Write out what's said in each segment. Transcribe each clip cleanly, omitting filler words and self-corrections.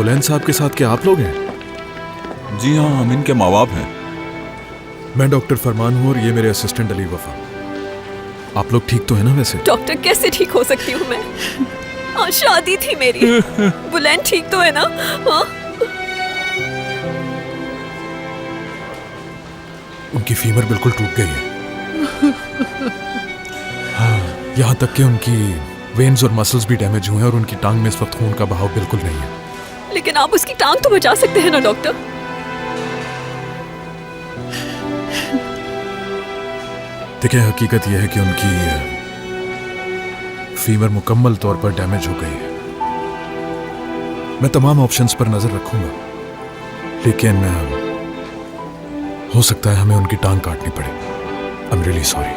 बुलंद साहब के साथ क्या आप लोग हैं? जी हाँ, हम इनके माँ बाप हैं। मैं डॉक्टर फरमान हूँ और ये मेरे असिस्टेंट अली वफा। आप लोग ठीक तो है ना वैसे? डॉक्टर कैसे ठीक हो सकती हूँ मैं? हाँ, शादी थी मेरी। बुलंद ठीक तो है ना? हाँ? उनकी फीमर बिल्कुल टूट गई है। हाँ, यहाँ तक कि उनकी वेन्स और मसल्स भी डैमेज हुए हैं और उनकी टांग में इस वक्त खून का बहाव बिल्कुल नहीं है। लेकिन आप उसकी टांग तो बचा सकते हैं ना डॉक्टर? देखिए, हकीकत यह है कि उनकी फीमर मुकम्मल तौर पर डैमेज हो गई है। मैं तमाम ऑप्शंस पर नजर रखूंगा, लेकिन हो सकता है हमें उनकी टांग काटनी पड़े। आई एम रियली सॉरी।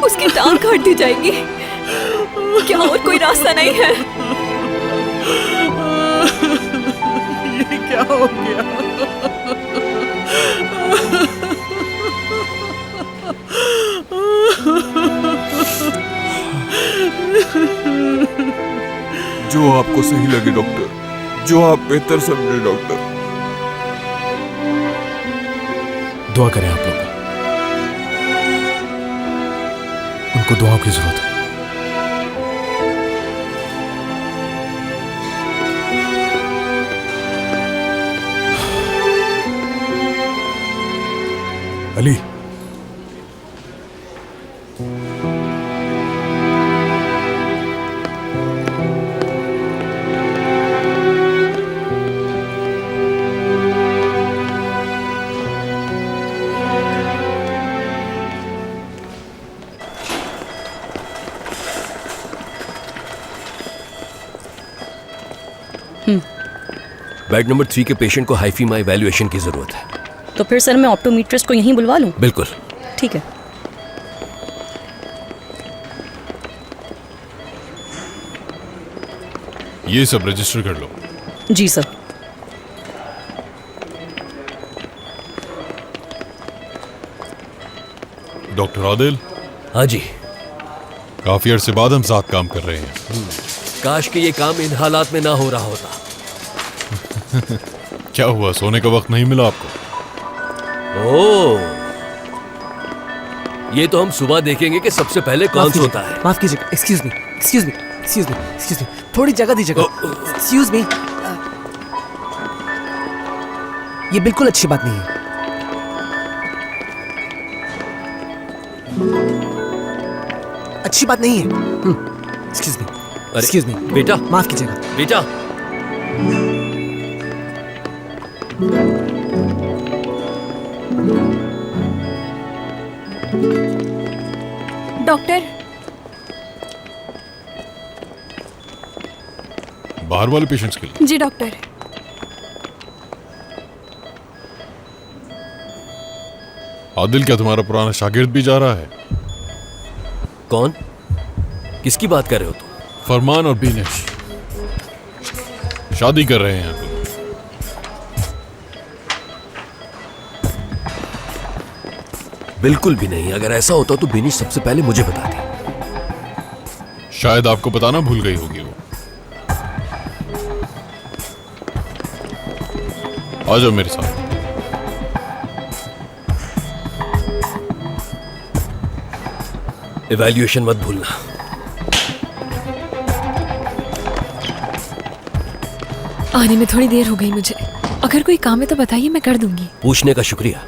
उसकी टांग काट दी जाएगी? क्या और कोई रास्ता नहीं है? ये क्या हो गया? जो आपको सही लगे डॉक्टर, जो आप बेहतर समझे डॉक्टर। दुआ करें आप लोग, उनको दुआओं की जरूरत है। अली, बेड नंबर 3 के पेशेंट को हाइफीमा इवैल्यूएशन की जरूरत है। तो फिर सर मैं ऑप्टोमेट्रिस्ट को यहीं बुलवा लूं? बिल्कुल। ठीक है। ये सब रजिस्टर कर लो। जी सर। डॉक्टर आदिल। हाँ जी। काफी अरसे बाद हम साथ काम कर रहे हैं। काश कि ये काम इन हालात में ना हो रहा होता। क्या हुआ, सोने का वक्त नहीं मिला आपको? ओह, ये तो हम सुबह देखेंगे कि सबसे पहले कौन सोता है। माफ कीजिएगा, excuse me, excuse me, excuse me, excuse me, थोड़ी जगह दीजिएगा। एक्सक्यूज मी, ये बिल्कुल अच्छी बात नहीं है। अच्छी बात नहीं है। एक्सक्यूज मी, एक्सक्यूज मी, बेटा, माफ कीजिएगा। बेटा, डॉक्टर, बाहर वाले पेशेंट्स के लिए? जी डॉक्टर। आदिल, क्या तुम्हारा पुराना शागिर्द भी जा रहा है? कौन? किसकी बात कर रहे हो तुम? फरमान और बीनेश शादी कर रहे हैं अभी। बिल्कुल भी नहीं। अगर ऐसा होता तो बीनिश सबसे पहले मुझे बताती। शायद आपको बताना भूल गई होगी वो। आ जाओ मेरे साथ। इवैल्यूएशन मत भूलना। आने में थोड़ी देर हो गई मुझे। अगर कोई काम है तो बताइए, मैं कर दूंगी। पूछने का शुक्रिया।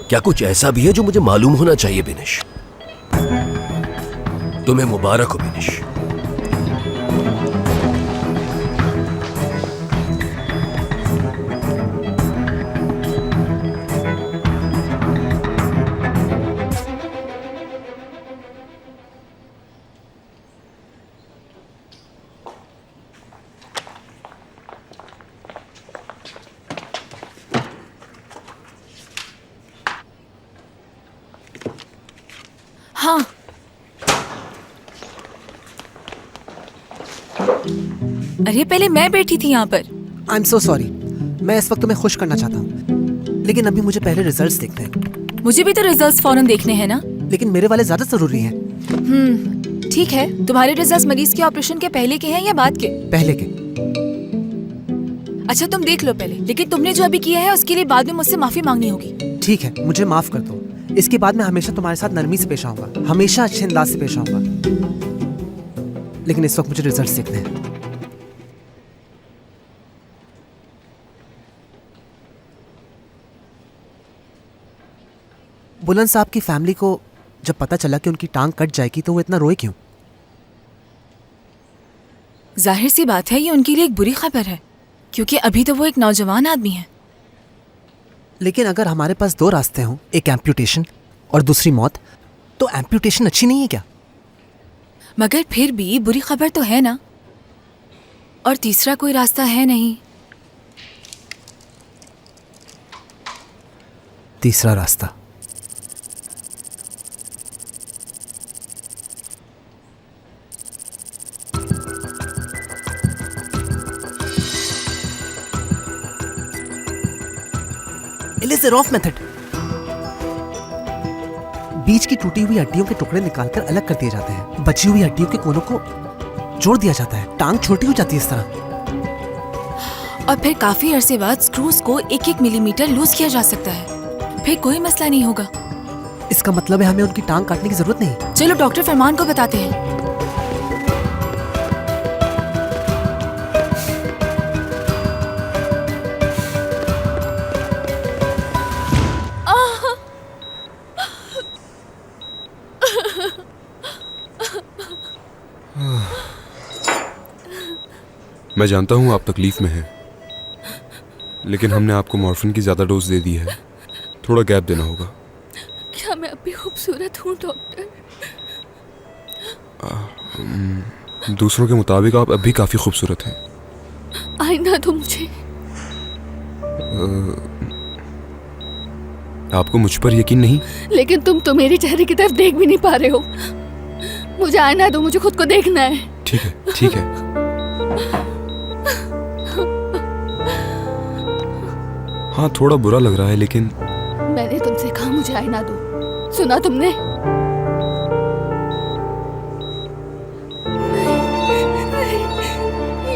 क्या कुछ ऐसा भी है जो मुझे मालूम होना चाहिए बिनिश? तुम्हें मुबारक हो बिनिश। हाँ, अरे पहले मैं बैठी थी यहाँ पर। I am so sorry. मैं इस वक्त तुम्हें खुश करना चाहता हूँ, लेकिन अभी मुझे पहले रिजल्ट्स देखने हैं। मुझे भी तो रिजल्ट्स फौरन देखने हैं ना। लेकिन मेरे वाले ज्यादा जरूरी हैं। ठीक है, तुम्हारे रिजल्ट्स मरीज के ऑपरेशन के पहले के हैं या बाद के? पहले के। अच्छा तुम देख लो पहले, लेकिन तुमने जो अभी किया है उसके लिए बाद में मुझसे माफी मांगनी होगी। ठीक है, मुझे माफ कर दो। इसके बाद मैं हमेशा तुम्हारे साथ नरमी से पेश आऊंगा, हमेशा अच्छे अंदाज से पेश आऊंगा। लेकिन इस वक्त मुझे रिजल्ट देखने हैं। बुलंद साहब की फैमिली को जब पता चला कि उनकी टांग कट जाएगी तो वो इतना रोए क्यों? जाहिर सी बात है, ये उनके लिए एक बुरी खबर है, क्योंकि अभी तो वो एक नौजवान आदमी है। लेकिन अगर हमारे पास दो रास्ते हों, एक एम्प्यूटेशन और दूसरी मौत, तो एम्प्यूटेशन अच्छी नहीं है क्या? मगर फिर भी बुरी खबर तो है ना, और तीसरा कोई रास्ता है नहीं। तीसरा रास्ता। एलिज़ेरोफ मेथड। बीच की टूटी हुई हड्डियों के टुकड़े निकालकर अलग कर दिए जाते हैं, बची हुई हड्डियों के कोनों को जोड़ दिया जाता है, टांग छोटी हो जाती है इस तरह। और फिर काफी अरसे बाद स्क्रूज को 1-1 मिलीमीटर लूज किया जा सकता है, फिर कोई मसला नहीं होगा। इसका मतलब है हमें उनकी टांग काटने की जरूरत नहीं। चलो डॉक्टर फरमान को बताते हैं। मैं जानता हूँ आप तकलीफ में हैं, लेकिन हमने आपको मॉर्फिन की ज्यादा डोज दे दी है, थोड़ा गैप देना होगा। क्या मैं अब भी खूबसूरत हूँ डॉक्टर? दूसरों के मुताबिक आप अब भी काफी खूबसूरत हैं। आईना दो मुझे। आपको मुझ पर यकीन नहीं? लेकिन तुम तो मेरे चेहरे की तरफ देख भी नहीं पा रहे हो। मुझे आईना दो, मुझे खुद को देखना है। ठीक है, ठीक है। हाँ, थोड़ा बुरा लग रहा है, लेकिन मैंने तुमसे कहा मुझे आईना दो, सुना तुमने?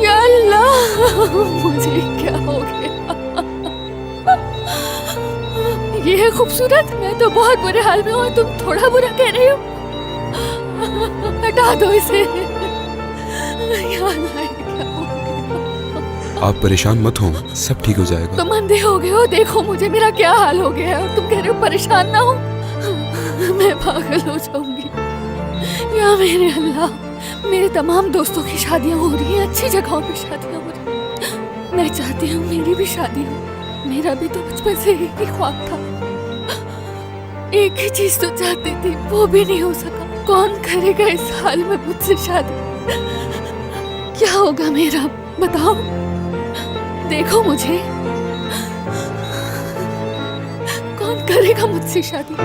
या अल्लाह, मुझे क्या हो गया? ये है खूबसूरत? मैं तो बहुत बुरे हाल में हूँ, तुम थोड़ा बुरा कह रहे हो? हटा दो इसे। या अल्लाह, ये क्या हो गया? आप परेशान मत हो, सब ठीक हो जाएगा। तुम अंधे हो गए हो, देखो मुझे मेरा क्या हाल हो गया है, और तुम कह रहे हो परेशान ना हो। मैं पागल हो जाऊंगी। या मेरे अल्लाह, मेरे तमाम दोस्तों की शादियां हो रही हैं, अच्छी जगहों पे शादियां हो रही हैं। मैं चाहती हूँ मेरी भी शादी हो। मेरा भी तो बचपन से एक ही ख्वाब था, एक ही चीज तो चाहती थी, वो भी नहीं हो सका। कौन करेगा इस हाल में मुझसे शादी? क्या होगा मेरा, बताओ? देखो मुझे, कौन करेगा मुझसे शादी?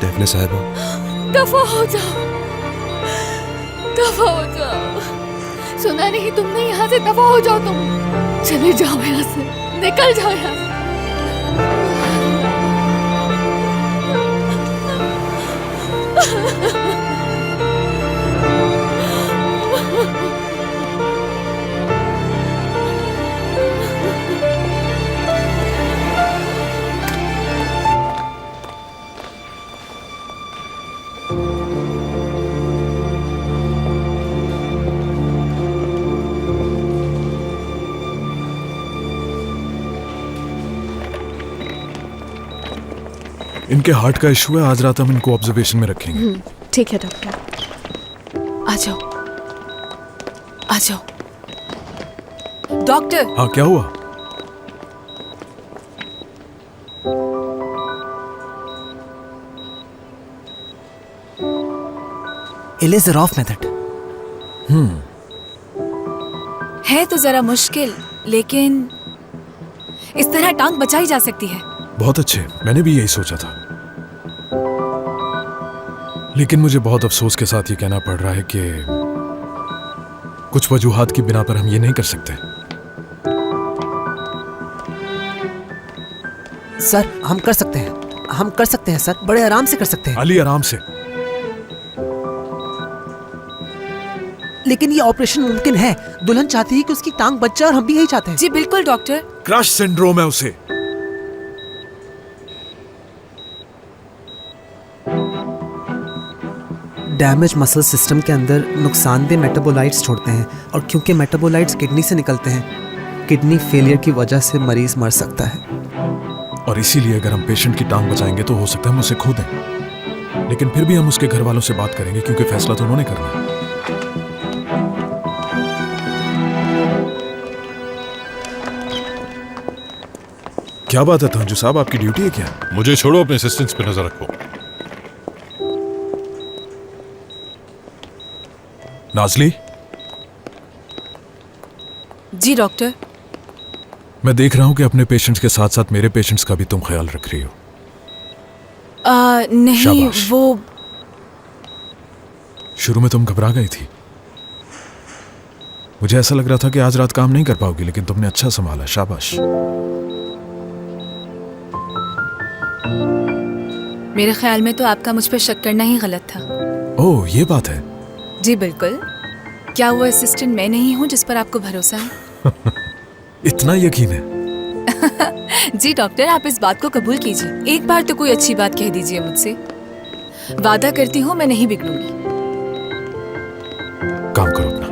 डेफने साहिबा, दफा हो जाओ, दफा हो जाओ। सुना नहीं तुमने? यहाँ से दफा हो जाओ, तुम चले जाओ यहाँ से, निकल जाओ यहाँ से। इनके हार्ट का इशू है, आज रात हम इनको ऑब्जर्वेशन में रखेंगे। ठीक है डॉक्टर। आ जाओ, आ जाओ। डॉक्टर, हाँ, क्या हुआ? एलिज़ेरोफ मेथड है तो जरा मुश्किल, लेकिन इस तरह टांग बचाई जा सकती है। बहुत अच्छे, मैंने भी यही सोचा था। लेकिन मुझे बहुत अफसोस के साथ ये कहना पड़ रहा है कि कुछ वजूहात की बिना पर हम ये नहीं कर सकते। सर, हम कर सकते हैं, हम कर सकते हैं सर, बड़े आराम से कर सकते हैं। अली, आराम से। लेकिन ये ऑपरेशन मुमकिन है। दुल्हन चाहती है कि उसकी टांग बच जाए और हम भी यही चाहते हैं। जी बिल्कुल डॉक्टर। क्रश सिंड्रोम है उसे। डैमेज मसल सिस्टम के अंदर नुकसानदेह मेटाबोलाइट्स छोड़ते हैं, और क्योंकि मेटाबोलाइट्स किडनी से निकलते हैं, किडनी फेलियर की वजह से मरीज मर सकता है। और इसीलिए अगर हम पेशेंट की टांग बचाएंगे तो हो सकता है हम उसे खो दें, लेकिन फिर भी हम उसके घर वालों से बात करेंगे क्योंकि फैसला तो उन्होंने करना है। क्या बात है तंजू साहब, आपकी ड्यूटी है क्या? मुझे छोड़ो, अपने असिस्टेंट्स पे नजर रखो। नाजली, जी डॉक्टर। मैं देख रहा हूं कि अपने पेशेंट्स के साथ साथ मेरे पेशेंट्स का भी तुम ख्याल रख रही हो। नहीं शाबाश। वो शुरू में तुम घबरा गई थी, मुझे ऐसा लग रहा था कि आज रात काम नहीं कर पाओगी, लेकिन तुमने अच्छा संभाला, शाबाश। मेरे ख्याल में तो आपका मुझ पर शक करना ही गलत था। ओह, ये बात है। जी बिल्कुल। क्या वो असिस्टेंट मैं नहीं हूँ जिस पर आपको भरोसा है? इतना यकीन है? जी डॉक्टर, आप इस बात को कबूल कीजिए। एक बार तो कोई अच्छी बात कह दीजिए मुझसे। वादा करती हूँ मैं नहीं बिगड़ूंगी। काम करो अपना।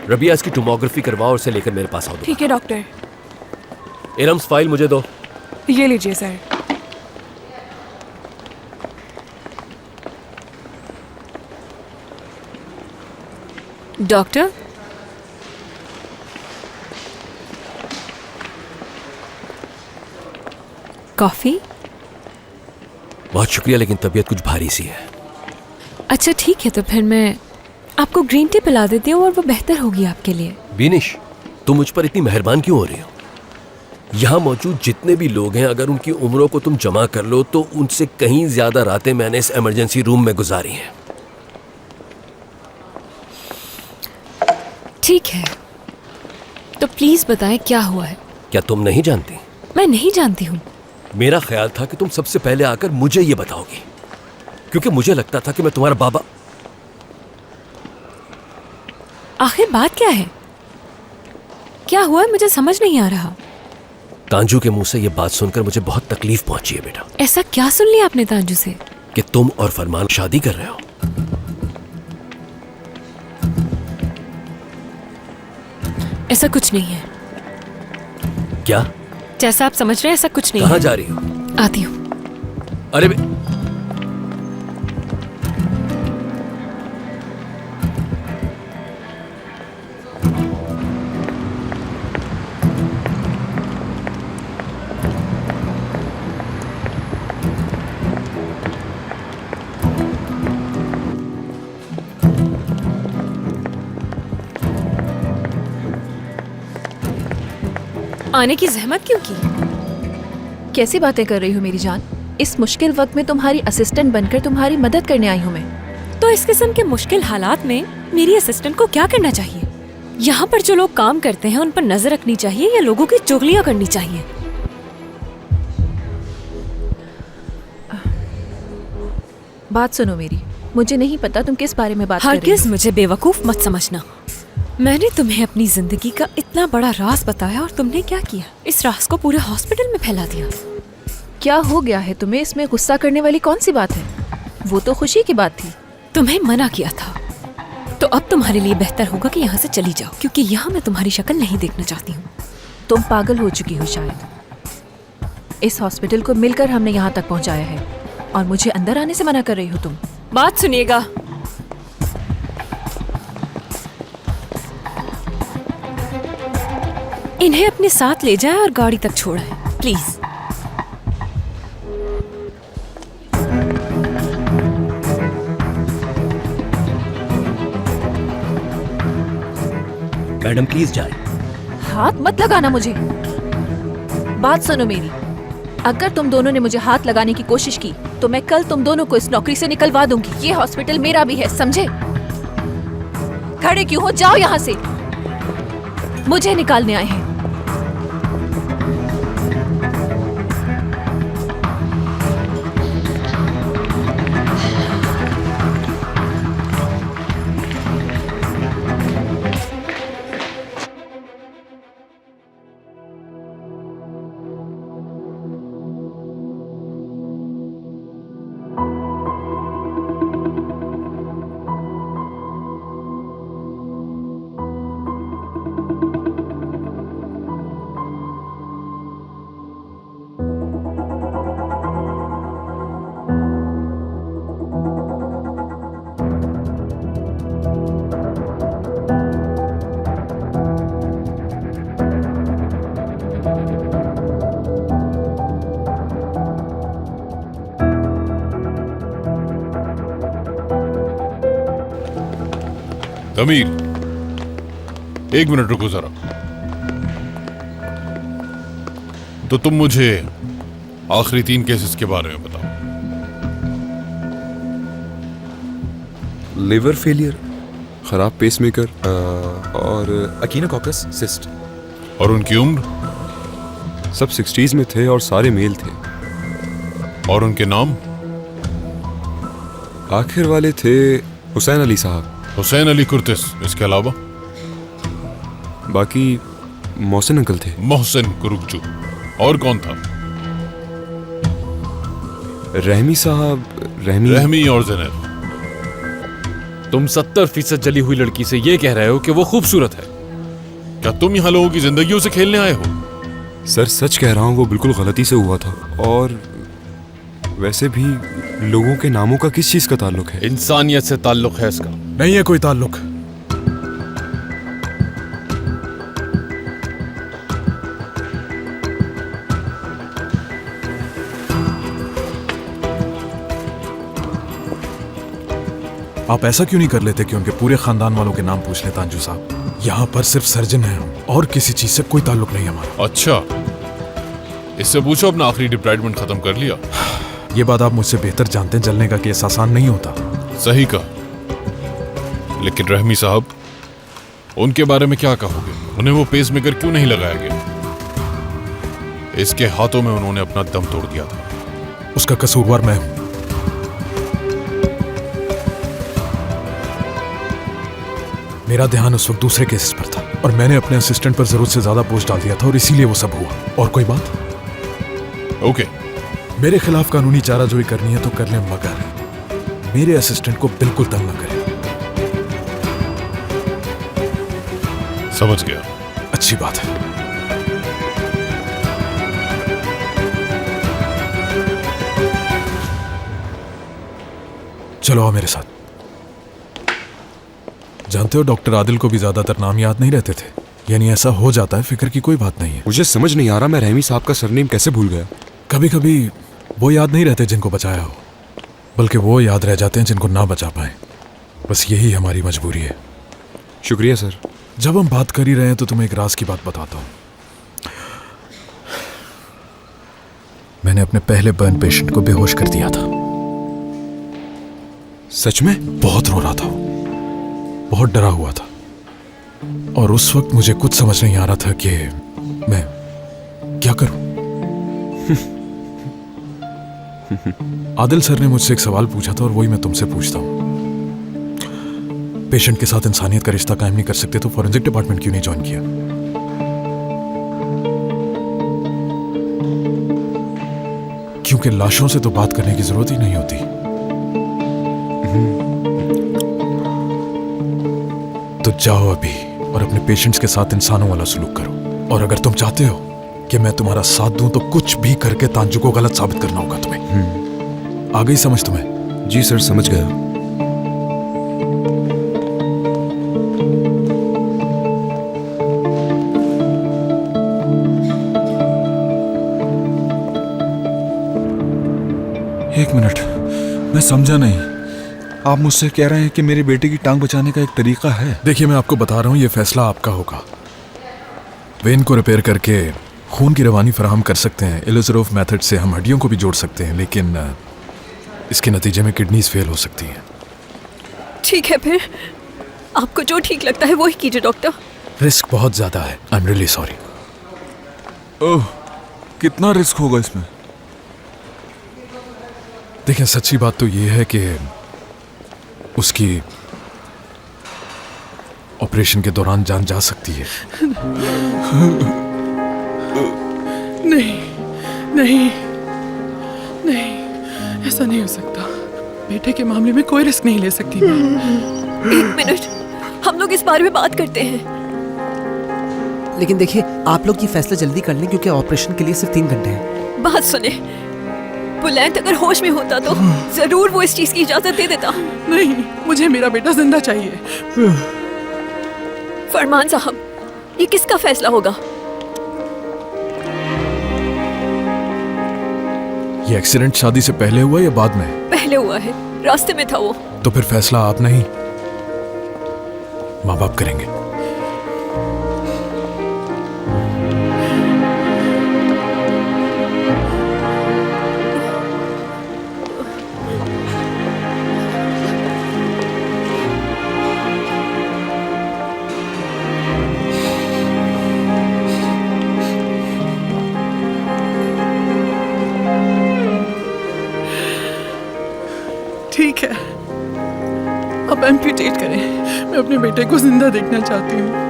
रबिया, इसकी टोमोग्राफी करवाओ और उसे लेकर मेरे पास आओ। ठीक है डॉक्टर। इरम्स फाइल मुझे दो। ये लीजिए सर। Doctor, coffee? बहुत शुक्रिया, लेकिन तबीयत कुछ भारी सी है। अच्छा ठीक है, तो फिर मैं आपको ग्रीन टी पिला देती हूँ और वो बेहतर होगी आपके लिए। बीनिश, तुम मुझ पर इतनी मेहरबान क्यों हो रही हो? यहाँ मौजूद जितने भी लोग हैं, अगर उनकी उम्रों को तुम जमा कर लो तो उनसे कहीं ज्यादा रातें मैंने इस इमरजेंसी रूम में गुजारी हैं। ठीक है, तो प्लीज बताएं क्या हुआ है। क्या तुम नहीं जानती? मैं नहीं जानती हूँ। मेरा ख्याल था कि तुम सबसे पहले आकर मुझे ये बताओगी, क्योंकि मुझे लगता था कि मैं तुम्हारा बाबा। आखिर बात क्या है? क्या हुआ है, मुझे समझ नहीं आ रहा। तांजू के मुंह से ये बात सुनकर मुझे बहुत तकलीफ पहुंची है बेटा। ऐसा क्या सुन लिया आपने तांजू से? कि तुम और फरमान शादी कर रहे हो। ऐसा कुछ नहीं है। क्या? जैसा आप समझ रहे हैं ऐसा कुछ नहीं कहाँ है। जा रही हो? आती हूँ। अरे आने की जहमत क्यों की? कैसी बातें कर रही हो मेरी जान? इस मुश्किल वक्त में तुम्हारी असिस्टेंट बनकर तुम्हारी मदद करने आई हूँ मैं। तो इस किस्म के मुश्किल हालात में मेरी असिस्टेंट को क्या करना चाहिए? यहाँ पर जो लोग काम करते हैं उन पर नजर रखनी चाहिए या लोगों की चुगलियाँ करनी चाहिए? बात सुनो मेरी, मुझे नहीं पता तुम किस बारे में बात कर रही हरगिज़ मुझे बेवकूफ मत समझना। मैंने तुम्हें अपनी जिंदगी का इतना बड़ा राज बताया और तुमने क्या किया? इस राज को पूरे हॉस्पिटल में फैला दिया। हो। क्या हो गया है तुम्हें? इसमें गुस्सा करने वाली कौन सी बात है? वो तो खुशी की बात थी। तुम्हें मना किया था, तो अब तुम्हारे लिए बेहतर होगा कि यहाँ से चली जाओ, क्योंकि यहाँ मैं तुम्हारी शक्ल नहीं देखना चाहती हूँ। तुम पागल हो चुकी हो शायद। इस हॉस्पिटल को मिलकर हमने यहाँ तक पहुँचाया है और मुझे अंदर आने से मना कर रही हो तुम। बात सुनिएगा, इन्हें अपने साथ ले जाए और गाड़ी तक छोड़ाए प्लीज। मैडम प्लीज जाए। हाथ मत लगाना मुझे। बात सुनो मेरी, अगर तुम दोनों ने मुझे हाथ लगाने की कोशिश की तो मैं कल तुम दोनों को इस नौकरी से निकलवा दूंगी। ये हॉस्पिटल मेरा भी है, समझे? खड़े क्यों हो? जाओ यहाँ से। मुझे निकालने आए हैं। तमीर, एक मिनट रुको जरा। तो तुम मुझे आखिरी 3 केसेस के बारे में बताओ। लिवर फेलियर, खराब पेसमेकर और अकीनोकोकस सिस्ट। और उनकी उम्र? सब 60s में थे और सारे मेल थे। और उनके नाम? आखिर वाले थे हुसैन अली साहब। हुसैन अली कुर्तिस। इसके अलावा? बाकी मोहसिन अंकल थे। मोहसिन कुरुकजू। और कौन था? रहमी साहब। रहमी और ज़ैनब। तुम 70% जली हुई लड़की से ये कह रहे हो कि वो खूबसूरत है? क्या तुम यहाँ लोगों की जिंदगियों से खेलने आए हो? सर सच कह रहा हूँ, वो बिल्कुल गलती से हुआ था। और वैसे भी लोगों के नामों का किस चीज का ताल्लुक है? इंसानियत से ताल्लुक है इसका। नहीं है कोई ताल्लुक। आप ऐसा क्यों नहीं कर लेते कि उनके पूरे खानदान वालों के नाम पूछ लें तांजू साहब? यहाँ पर सिर्फ सर्जन है हम, और किसी चीज से कोई ताल्लुक नहीं हमारा। अच्छा, इससे पूछो अपना आखिरी डिप्लॉयमेंट खत्म कर लिया? ये बात आप मुझसे बेहतर जानते हैं, जलने का केस आसान नहीं होता। सही कहा। लेकिन रहमी साहब, उनके बारे में क्या कहोगे? उन्हें वो पेसमेकर क्यों नहीं लगाया गया? इसके हाथों में उन्होंने अपना दम तोड़ दिया था। उसका कसूरवार मैं हूं। मेरा ध्यान उस वक्त दूसरे केसेस पर था और मैंने अपने असिस्टेंट पर जरूरत से ज्यादा बोझ डाल दिया था और इसीलिए वो सब हुआ। और कोई बात? ओके, मेरे खिलाफ कानूनी चाराजोई करनी है तो कर लें, मगर मेरे असिस्टेंट को बिल्कुल तंग न करें। समझ गया। अच्छी बात है। चलो आओ मेरे साथ। जानते हो, डॉक्टर आदिल को भी ज्यादातर नाम याद नहीं रहते थे। यानी ऐसा हो जाता है, फिक्र की कोई बात नहीं है। मुझे समझ नहीं आ रहा, मैं रहमी साहब का सरनेम कैसे भूल गया। कभी कभी वो याद नहीं रहते जिनको बचाया हो, बल्कि वो याद रह जाते हैं जिनको ना बचा पाए। बस यही हमारी मजबूरी है। शुक्रिया सर। जब हम बात कर ही रहे हैं तो तुम्हें एक राज की बात बताता हूं। मैंने अपने पहले बर्न पेशेंट को बेहोश कर दिया था। सच में? बहुत रो रहा था, बहुत डरा हुआ था, और उस वक्त मुझे कुछ समझ नहीं आ रहा था कि मैं क्या करूं। आदिल सर ने मुझसे एक सवाल पूछा था और वही मैं तुमसे पूछता हूं। पेशेंट के साथ इंसानियत का रिश्ता कायम नहीं कर सकते तो फॉरेंसिक डिपार्टमेंट क्यों नहीं ज्वाइन किया? क्योंकि लाशों से तो बात करने की जरूरत ही नहीं होती। तो जाओ अभी और अपने पेशेंट्स के साथ इंसानों वाला सलूक करो। और अगर तुम चाहते हो कि मैं तुम्हारा साथ दूं तो कुछ भी करके तांजू को गलत साबित करना होगा तुम्हें। आ गई समझ तुम्हें? जी सर, समझ गया। एक मिनट, मैं समझा नहीं। आप मुझसे कह रहे हैं कि मेरे बेटे की टांग बचाने का एक तरीका है? देखिए, मैं आपको बता रहा हूं, यह फैसला आपका होगा। वेन को रिपेयर करके खून की रवानी फराहम कर सकते हैं। इलिज़रोफ मेथड से हम हड्डियों को भी जोड़ सकते हैं, लेकिन इसके नतीजे में किडनीज फेल हो सकती हैं। ठीक है, फिर आपको जो ठीक लगता है वो ही कीजिए डॉक्टर। रिस्क बहुत ज्यादा है। I am really sorry. Oh, कितना रिस्क होगा इसमें? देखिए, सच्ची बात तो ये है कि उसकी ऑपरेशन के दौरान जान जा सकती है। नहीं नहीं नहीं, ऐसा नहीं हो सकता। बेटे के मामले में कोई रिस्क नहीं ले सकती मैं। 1 मिनट, हम लोग इस बारे में बात करते हैं। लेकिन देखिए, आप लोग ये फैसला जल्दी कर लें क्योंकि ऑपरेशन के लिए सिर्फ 3 घंटे हैं। बात सुने, बुलंद अगर होश में होता तो जरूर वो इस चीज की इजाजत दे देता। नहीं, मुझे मेरा बेटा जिंदा चाहिए। फरमान साहब, ये किसका फैसला होगा? ये एक्सीडेंट शादी से पहले हुआ या बाद में? पहले हुआ है, रास्ते में था वो। तो फिर फैसला आप नहीं, माँ बाप करेंगे। ठीक है, अब एम्पुटेट करें। मैं अपने बेटे को जिंदा देखना चाहती हूँ।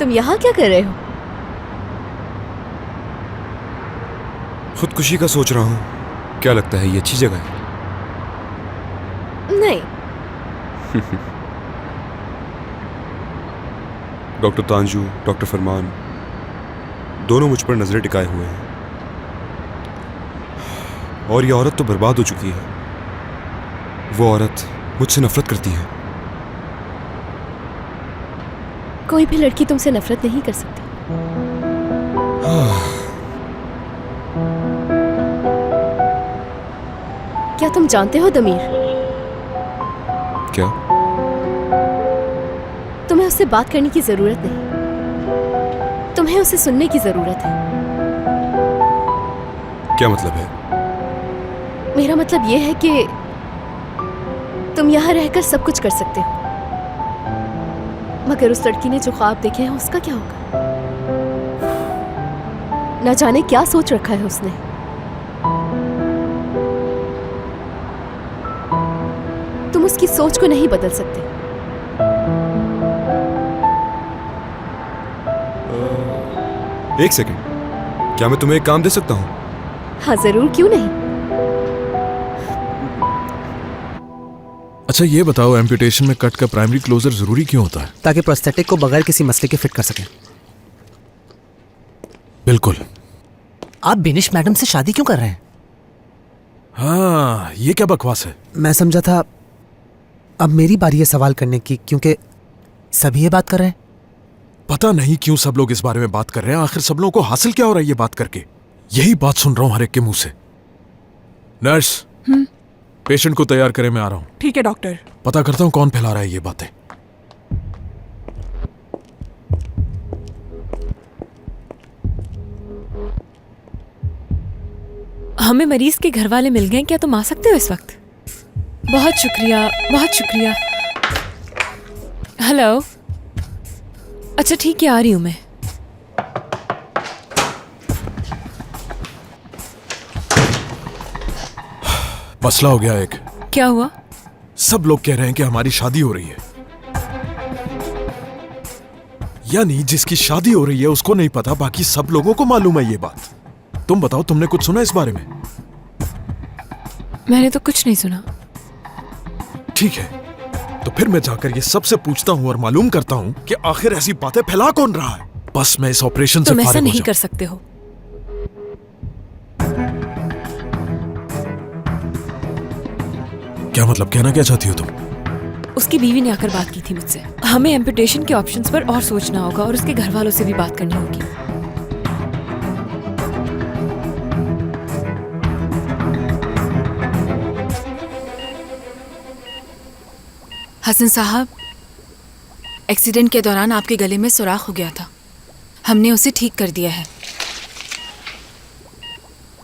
तुम यहाँ क्या कर रहे हो? खुदकुशी का सोच रहा हूँ। क्या लगता है, ये अच्छी जगह है? नहीं। डॉक्टर तांजू, डॉक्टर फरमान, दोनों मुझ पर नजरें टिकाए हुए हैं। और ये औरत तो बर्बाद हो चुकी है। वो औरत मुझसे नफरत करती है। कोई भी लड़की तुमसे नफरत नहीं कर सकती। क्या तुम जानते हो दमीर, क्या? तुम्हें उससे बात करने की जरूरत नहीं, तुम्हें उसे सुनने की जरूरत है। क्या मतलब है? मेरा मतलब यह है कि तुम यहाँ रहकर सब कुछ कर सकते हो, मगर उस लड़की ने जो ख्वाब देखे हैं उसका क्या होगा? न जाने क्या सोच रखा है उसने। तुम उसकी सोच को नहीं बदल सकते। एक सेकंड, क्या मैं तुम्हें एक काम दे सकता हूँ? हाँ जरूर, क्यों नहीं। अच्छा ये बताओ, एम्पुटेशन में कट का प्राइमरी क्लोजर जरूरी क्यों होता है? ताकि प्रोस्थेटिक को बगैर किसी मसले के फिट कर सकें। बिल्कुल। आप बिनिश मैडम से शादी क्यों कर रहे हैं? हाँ, ये क्या बकवास है? मैं समझा था अब मेरी बारी है सवाल करने की, क्योंकि सभी ये बात कर रहे हैं। पता नहीं क्यों सब लोग इस बारे में बात कर रहे हैं। आखिर सब लोगों को हासिल क्या हो रहा है ये बात करके? यही बात सुन रहा हूं हर एक के मुंह से। नर्स, पेशेंट को तैयार करें, मैं आ रहा हूं। ठीक है डॉक्टर। पता करता हूं कौन फैला रहा है ये बातें। हमें मरीज के घर वाले मिल गए, क्या तुम आ सकते हो इस वक्त? बहुत शुक्रिया, बहुत शुक्रिया। हेलो, अच्छा ठीक है, आ रही हूं मैं। मसला हो गया एक। क्या हुआ? सब लोग कह रहे हैं कि हमारी शादी हो रही है, यानी जिसकी शादी हो रही है उसको नहीं पता, बाकी सब लोगों को मालूम है ये बात। तुम बताओ, तुमने कुछ सुना इस बारे में? मैंने तो कुछ नहीं सुना। ठीक है, तो फिर मैं जाकर ये सबसे पूछता हूँ और मालूम करता हूँ कि आखिर ऐसी बातें फैला कौन रहा है। बस मैं इस ऑपरेशन से तुम ऐसा फारिग हो नहीं जाऊं। कर सकते हो। क्या मतलब, कहना क्या चाहती हो तुम? उसकी बीवी ने आकर बात की थी मुझसे। हमें एम्पुटेशन के ऑप्शंस पर और सोचना होगा और उसके घर वालों से भी बात करनी होगी। हसन साहब, एक्सीडेंट के दौरान आपके गले में सुराख हो गया था। हमने उसे ठीक कर दिया है,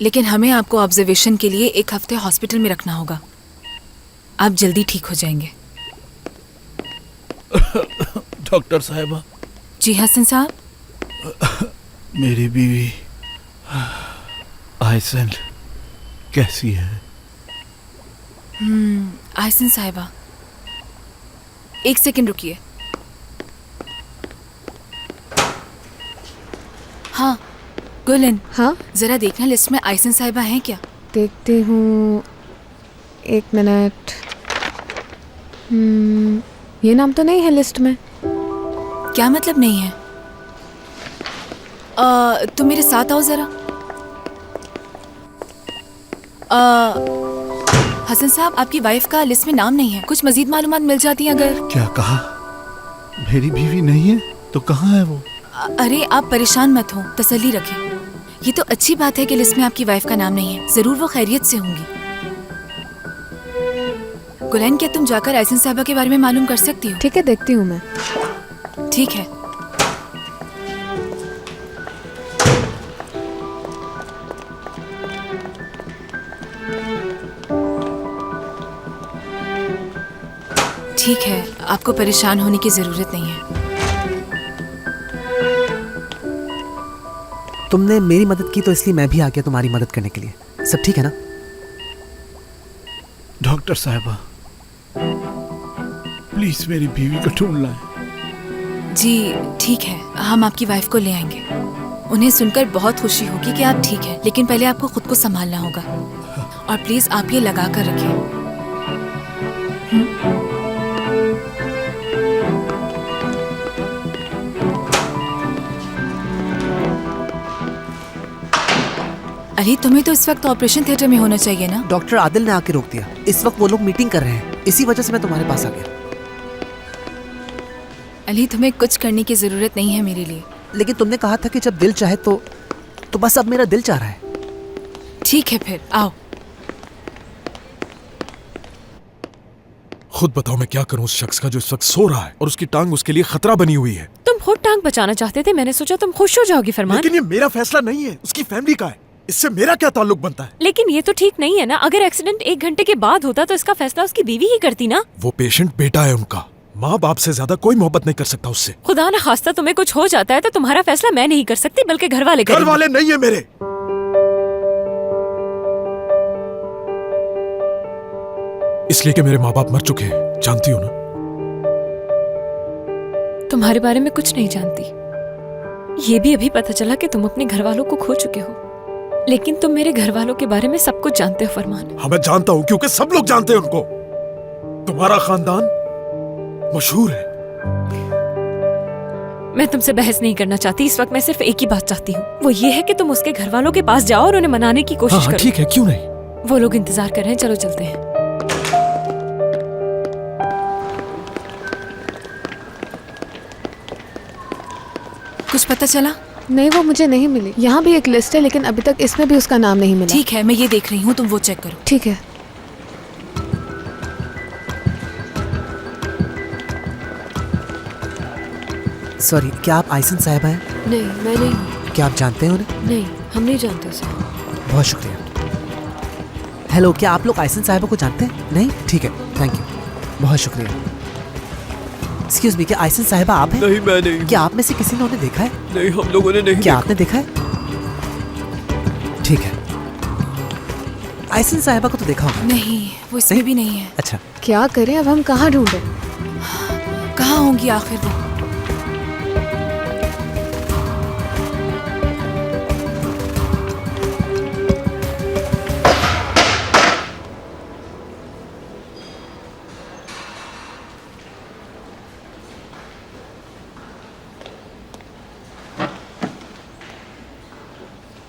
लेकिन हमें आपको ऑब्जर्वेशन के लिए 1 हफ्ते हॉस्पिटल में रखना होगा। आप जल्दी ठीक हो जाएंगे। डॉक्टर साहिबा। जी हसन साहब। मेरी बीवी आयसन कैसी है? आयसन साहिबा, 1 सेकंड रुकिए। हाँ गुलन। हाँ जरा देखना लिस्ट में आयसन साहिबा हैं क्या? देखती हूँ, 1 मिनट। ये नाम तो नहीं है लिस्ट में। क्या मतलब नहीं है? तुम मेरे साथ आओ जरा। हसन साहब, आपकी वाइफ का लिस्ट में नाम नहीं है। कुछ मजीद मालूमात मिल जाती हैं अगर। क्या कहा? मेरी बीवी नहीं है तो कहाँ है वो? अरे आप परेशान मत हो, तसल्ली रखें। ये तो अच्छी बात है कि लिस्ट में आपकी वाइफ का नाम नहीं है। जरूर वो खैरियत से होंगी। गुलैन, क्या तुम जाकर आयसन साहबा के बारे में मालूम कर सकती हो? ठीक है, देखती हूँ मैं। ठीक है। ठीक है, आपको परेशान होने की जरूरत नहीं है। तुमने मेरी मदद की तो इसलिए मैं भी आ गया तुम्हारी मदद करने के लिए। सब ठीक है ना? डॉक्टर साहिबा, प्लीज मेरी बीवी को ढूंढ लाएं। जी ठीक है, हम आपकी वाइफ को ले आएंगे। उन्हें सुनकर बहुत खुशी होगी कि आप ठीक हैं, लेकिन पहले आपको खुद को संभालना होगा। और प्लीज आप ये लगा कर रखें। अली, तुम्हें तो इस वक्त ऑपरेशन थिएटर में होना चाहिए ना? डॉक्टर आदिल ने आके रोक दिया। इस वक्त वो लोग मीटिंग कर रहे हैं, इसी वजह से मैं तुम्हारे पास आ गया। अली, तुम्हें कुछ करने की जरूरत नहीं है मेरे लिए। लेकिन तुमने कहा था कि जब दिल चाहे तो बस अब मेरा दिल चाह रहा है। ठीक है, फिर आओ। खुद बताओ मैं क्या करूं उस शख्स का जो इस वक्त सो रहा है और उसकी टांग उसके लिए खतरा बनी हुई है। तुम खुद टांग बचाना चाहते थे, मैंने सोचा तुम खुश हो जाओगी फरमान। लेकिन ये मेरा फैसला नहीं है, उसकी फैमिली का है। इससे मेरा क्या ताल्लुक बनता है? लेकिन ये तो ठीक नहीं है ना। अगर एक्सीडेंट 1 घंटे के बाद होता तो इसका फैसला उसकी बीवी ही करती ना। वो पेशेंट बेटा है उनका। माँ बाप से ज्यादा कोई मोहब्बत नहीं कर सकता उससे। खुदा न खास्ता तुम्हें कुछ हो जाता है तो तुम्हारा फैसला मैं नहीं कर सकती, बल्कि घर वाले घर वाले नहीं है मेरे। इसलिए कि मेरे माँ बाप मर चुके हैं, जानती हो ना? तुम्हारे बारे में कुछ नहीं जानती। ये भी अभी पता चला कि तुम अपने घर वालों को खो चुके हो, लेकिन तुम मेरे घर वालों के बारे में सब कुछ जानते हो फरमान। हाँ मैं जानता हूँ, क्योंकि सब लोग जानते हैं उनको। तुम्हारा खानदान मशहूर है। मैं तुमसे बहस नहीं करना चाहती इस वक्त। मैं सिर्फ एक ही बात चाहती हूँ, वो ये है कि तुम उसके घर वालों के पास जाओ और उन्हें मनाने की कोशिश करो। ठीक है, क्यों नहीं? वो लोग इंतजार कर रहे हैं, चलो चलते हैं। कुछ पता चला? नहीं, वो मुझे नहीं मिली। यहाँ भी एक लिस्ट है, लेकिन अभी तक इसमें भी उसका नाम नहीं मिला। ठीक है, मैं ये देख रही हूँ, तुम वो चेक करो। ठीक है। सॉरी, क्या आप आयसन साहिबा हैं? नहीं, मैं नहीं हूँ। क्या आप जानते हैं उन्हें? नहीं, हम नहीं जानते उसे। बहुत शुक्रिया। हेलो, क्या आप लोग आयसन साहिबा को जानते हैं? नहीं? ठीक है, थैंक यू, बहुत शुक्रिया। एक्सक्यूज मी, क्या आयसन साहिबा आप हैं? नहीं, मैं नहीं। क्या आप में से किसी ने उन्हें देखा है? नहीं, हम लोगों ने नहीं। क्या आपने देखा है? ठीक है। आयसन साहिबा को तो देखा होगा। नहीं, वो इसमें भी नहीं है। अच्छा, क्या करें अब? हम कहाँ ढूंढें? कहाँ होंगी आखिर वो?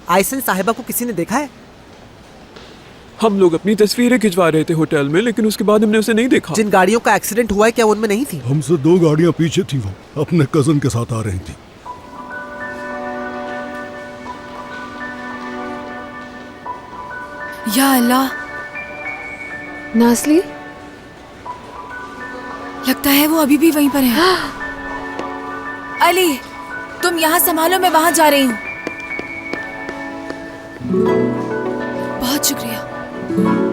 आयसन साहिबा को किसी ने देखा है? हम लोग अपनी तस्वीरें खिंचवा रहे थे होटल में, लेकिन उसके बाद हमने उसे नहीं देखा। जिन गाड़ियों का एक्सीडेंट हुआ है, क्या उनमें नहीं थी? हमसे 2 गाड़ियां पीछे थी। वो अपने कजन के साथ आ रही थी। या अल्लाह, नासली, लगता है वो अभी भी वहीं पर है। अली, तुम यहाँ संभालो, मैं वहां जा रही हूँ। बहुत शुक्रिया।